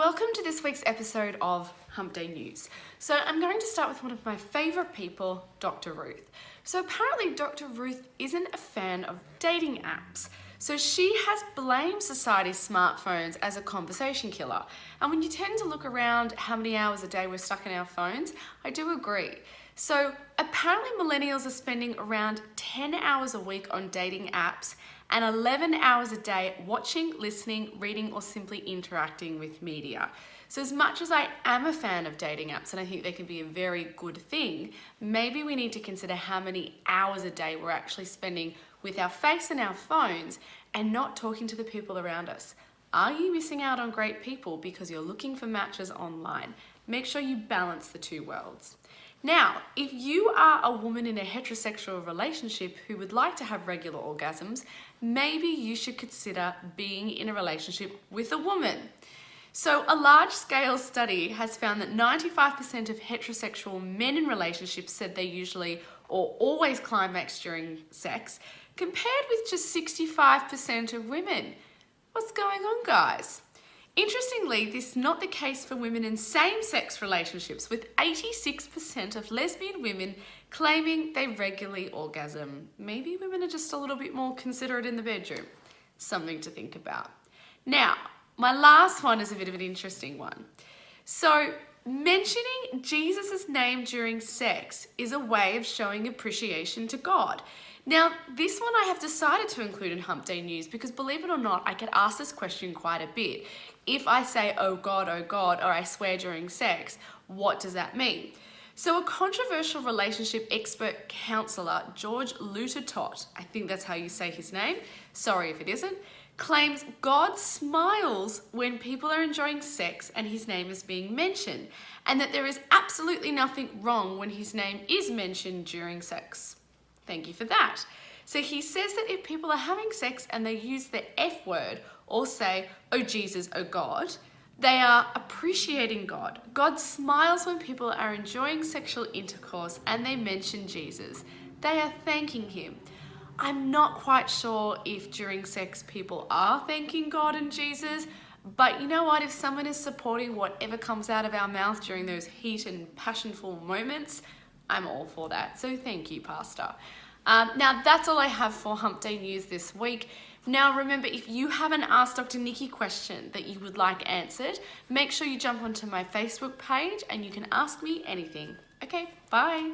Welcome to this week's episode of Hump Day News. So I'm going to start with one of my favourite people, Dr. Ruth. So apparently Dr. Ruth isn't a fan of dating apps. So she has blamed society's smartphones as a conversation killer. And when you tend to look around how many hours a day we're stuck in our phones, I do agree. So apparently millennials are spending around 10 hours a week on dating apps and 11 hours a day watching, listening, reading, or simply interacting with media. So as much as I am a fan of dating apps and I think they can be a very good thing, maybe we need to consider how many hours a day we're actually spending with our face and our phones and not talking to the people around us. Are you missing out on great people because you're looking for matches online? Make sure you balance the two worlds. Now, if you are a woman in a heterosexual relationship who would like to have regular orgasms, maybe you should consider being in a relationship with a woman. So a large-scale study has found that 95% of heterosexual men in relationships said they usually or always climax during sex, compared with just 65% of women. What's going on, guys? Interestingly, this is not the case for women in same-sex relationships, with 86% of lesbian women claiming they regularly orgasm. Maybe women are just a little bit more considerate in the bedroom. Something to think about. Now, my last one is a bit of an interesting one. So, mentioning Jesus' name during sex is a way of showing appreciation to God. Now, this one I have decided to include in Hump Day News because, believe it or not, I get asked this question quite a bit. If I say, oh God, or I swear during sex, what does that mean? So a controversial relationship expert counselor, George Lutertot, I think that's how you say his name, sorry if it isn't, claims God smiles when people are enjoying sex and his name is being mentioned, and that there is absolutely nothing wrong when his name is mentioned during sex. Thank you for that. So he says that if people are having sex and they use the F word or say, oh Jesus, oh God, they are appreciating God. God smiles when people are enjoying sexual intercourse and they mention Jesus. They are thanking him. I'm not quite sure if during sex people are thanking God and Jesus, but you know what? If someone is supporting whatever comes out of our mouth during those heat and passionful moments, I'm all for that. So thank you, Pastor. Now that's all I have for Hump Day News this week. Now remember, if you have an Ask Dr. Nikki question that you would like answered, make sure you jump onto my Facebook page and you can ask me anything. Okay, bye.